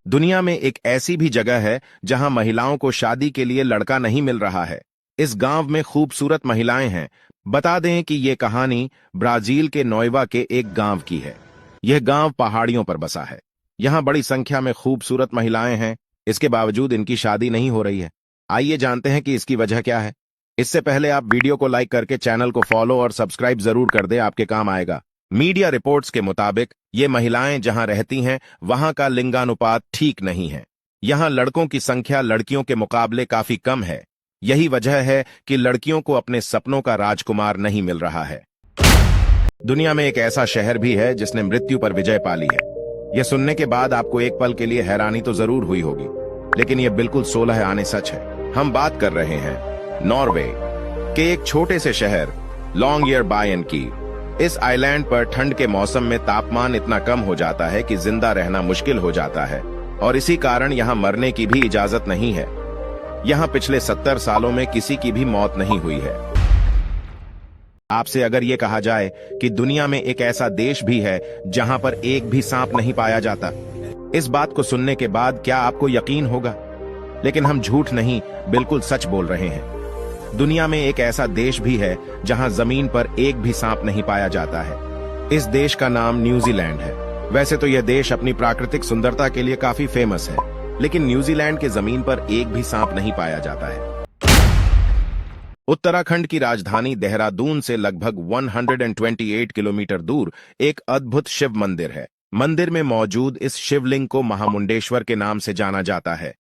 दुनिया में एक ऐसी भी जगह है जहां महिलाओं को शादी के लिए लड़का नहीं मिल रहा है। इस गांव में खूबसूरत महिलाएं हैं। बता दें कि ये कहानी ब्राजील के नोएवा के एक गांव की है। यह गांव पहाड़ियों पर बसा है। यहां बड़ी संख्या में खूबसूरत महिलाएं हैं। इसके बावजूद इनकी शादी नहीं हो रही है। आइए जानते हैं कि इसकी वजह क्या है। इससे पहले आप वीडियो को लाइक करके चैनल को फॉलो और सब्सक्राइब जरूर कर दें, आपके काम आएगा। मीडिया रिपोर्ट्स के मुताबिक ये महिलाएं जहां रहती हैं वहां का लिंगानुपात ठीक नहीं है। यहां लड़कों की संख्या लड़कियों के मुकाबले काफी कम है। यही वजह है कि लड़कियों को अपने सपनों का राजकुमार नहीं मिल रहा है। दुनिया में एक ऐसा शहर भी है जिसने मृत्यु पर विजय पा ली है। यह सुनने के बाद आपको एक पल के लिए हैरानी तो जरूर हुई होगी, लेकिन यह बिल्कुल 16 आने सच है। हम बात कर रहे हैं नॉर्वे के एक छोटे से शहर लॉन्गयरबायन की। इस आइलैंड पर ठंड के मौसम में तापमान इतना कम हो जाता है कि जिंदा रहना मुश्किल हो जाता है, और इसी कारण यहां मरने की भी इजाजत नहीं है। यहां पिछले 70 सालों में किसी की भी मौत नहीं हुई है। आपसे अगर यह कहा जाए कि दुनिया में एक ऐसा देश भी है जहां पर एक भी सांप नहीं पाया जाता, इस बात को सुनने के बाद क्या आपको यकीन होगा? लेकिन हम झूठ नहीं, बिल्कुल सच बोल रहे हैं। दुनिया में एक ऐसा देश भी है जहां जमीन पर एक भी सांप नहीं पाया जाता है। इस देश का नाम न्यूजीलैंड है। वैसे तो यह देश अपनी प्राकृतिक सुंदरता के लिए काफी फेमस है, लेकिन न्यूजीलैंड के जमीन पर एक भी सांप नहीं पाया जाता है। उत्तराखंड की राजधानी देहरादून से लगभग 128 किलोमीटर दूर एक अद्भुत शिव मंदिर है। मंदिर में मौजूद इस शिवलिंग को महामुंडेश्वर के नाम से जाना जाता है।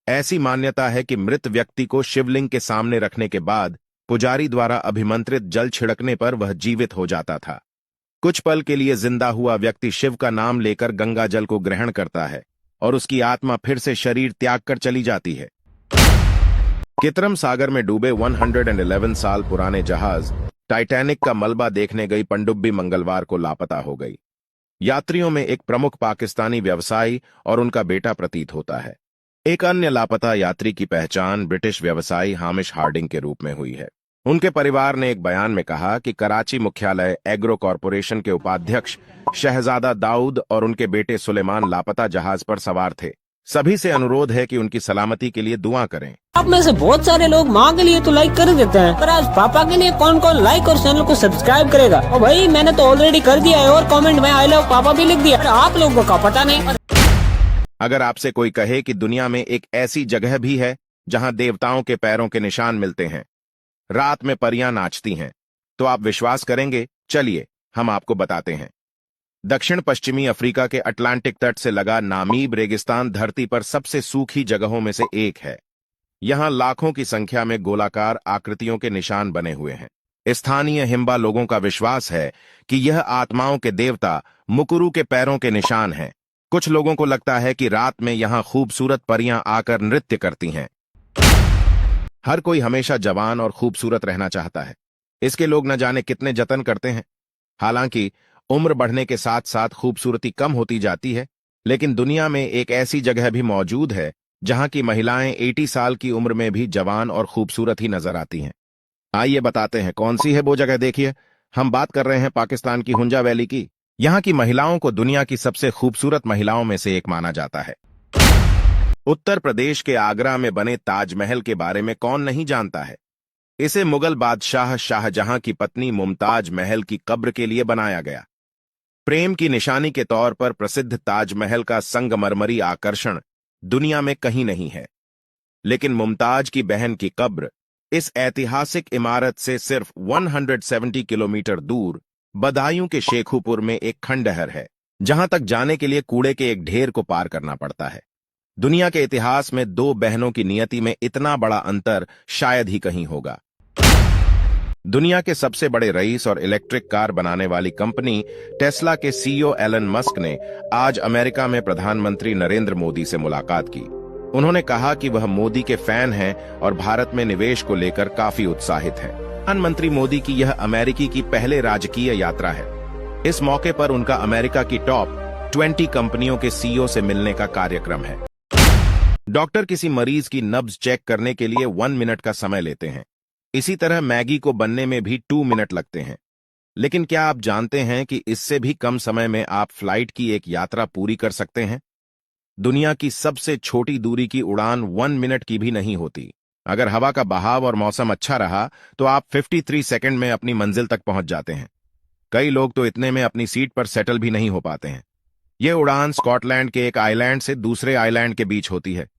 ऐसी मान्यता है कि मृत व्यक्ति को शिवलिंग के सामने रखने के बाद पुजारी द्वारा अभिमंत्रित जल छिड़कने पर वह जीवित हो जाता था। कुछ पल के लिए जिंदा हुआ व्यक्ति शिव का नाम लेकर गंगा जल को ग्रहण करता है और उसकी आत्मा फिर से शरीर त्याग कर चली जाती है। कृत्रिम सागर में डूबे 111 साल पुराने जहाज टाइटैनिक का मलबा देखने गई पनडुब्बी मंगलवार को लापता हो गई। यात्रियों में एक प्रमुख पाकिस्तानी व्यवसायी और उनका बेटा प्रतीत होता है। एक अन्य लापता यात्री की पहचान ब्रिटिश व्यवसायी हामिश हार्डिंग के रूप में हुई है। उनके परिवार ने एक बयान में कहा कि कराची मुख्यालय एग्रो कॉरपोरेशन के उपाध्यक्ष शहजादा दाऊद और उनके बेटे सुलेमान लापता जहाज पर सवार थे। सभी से अनुरोध है कि उनकी सलामती के लिए दुआ करें। आप में से बहुत सारे लोग माँ के लिए तो लाइक कर देते हैं, पर आज पापा के लिए कौन कौन लाइक और चैनल को सब्सक्राइब करेगा? और भाई मैंने तो ऑलरेडी कर दिया है और कमेंट में आई लव पापा भी लिख दिया। आप लोगों का पता नहीं। अगर आपसे कोई कहे कि दुनिया में एक ऐसी जगह भी है जहां देवताओं के पैरों के निशान मिलते हैं, रात में परियां नाचती हैं, तो आप विश्वास करेंगे? चलिए हम आपको बताते हैं। दक्षिण पश्चिमी अफ्रीका के अटलांटिक तट से लगा नामीब रेगिस्तान धरती पर सबसे सूखी जगहों में से एक है। यहां लाखों की संख्या में गोलाकार आकृतियों के निशान बने हुए हैं। स्थानीय हिम्बा लोगों का विश्वास है कि यह आत्माओं के देवता मुकुरु के पैरों के निशान हैं। कुछ लोगों को लगता है कि रात में यहां खूबसूरत परियां आकर नृत्य करती हैं। हर कोई हमेशा जवान और खूबसूरत रहना चाहता है। इसके लोग न जाने कितने जतन करते हैं। हालांकि उम्र बढ़ने के साथ साथ खूबसूरती कम होती जाती है, लेकिन दुनिया में एक ऐसी जगह भी मौजूद है जहां की महिलाएं 80 साल की उम्र में भी जवान और खूबसूरत ही नजर आती हैं। आइए बताते हैं कौन सी है वो जगह। देखिए, हम बात कर रहे हैं पाकिस्तान की हुंजा वैली की। यहां की महिलाओं को दुनिया की सबसे खूबसूरत महिलाओं में से एक माना जाता है। उत्तर प्रदेश के आगरा में बने ताजमहल के बारे में कौन नहीं जानता है। इसे मुगल बादशाह शाहजहां की पत्नी मुमताज महल की कब्र के लिए बनाया गया। प्रेम की निशानी के तौर पर प्रसिद्ध ताजमहल का संगमरमरी आकर्षण दुनिया में कहीं नहीं है, लेकिन मुमताज की बहन की कब्र इस ऐतिहासिक इमारत से सिर्फ 170 किलोमीटर दूर बदायूं के शेखुपुर में एक खंडहर है, जहां तक जाने के लिए कूड़े के एक ढेर को पार करना पड़ता है। दुनिया के इतिहास में दो बहनों की नियति में इतना बड़ा अंतर शायद ही कहीं होगा। दुनिया के सबसे बड़े रईस और इलेक्ट्रिक कार बनाने वाली कंपनी टेस्ला के सीईओ एलन मस्क ने आज अमेरिका में प्रधानमंत्री नरेंद्र मोदी से मुलाकात की। उन्होंने कहा कि वह मोदी के फैन हैं और भारत में निवेश को लेकर काफी उत्साहित हैं। प्रधानमंत्री मोदी की यह अमेरिकी की पहले राजकीय यात्रा है। इस मौके पर उनका अमेरिका की टॉप 20 कंपनियों के सीईओ से मिलने का कार्यक्रम है। डॉक्टर किसी मरीज की नब्ज चेक करने के लिए 1 मिनट का समय लेते हैं। इसी तरह मैगी को बनने में भी 2 मिनट लगते हैं। लेकिन क्या आप जानते हैं कि इससे भी कम समय में आप फ्लाइट की एक यात्रा पूरी कर सकते हैं? दुनिया की सबसे छोटी दूरी की उड़ान 1 मिनट की भी नहीं होती। अगर हवा का बहाव और मौसम अच्छा रहा तो आप 53 सेकंड में अपनी मंजिल तक पहुंच जाते हैं। कई लोग तो इतने में अपनी सीट पर सेटल भी नहीं हो पाते हैं। यह उड़ान स्कॉटलैंड के एक आइलैंड से दूसरे आइलैंड के बीच होती है।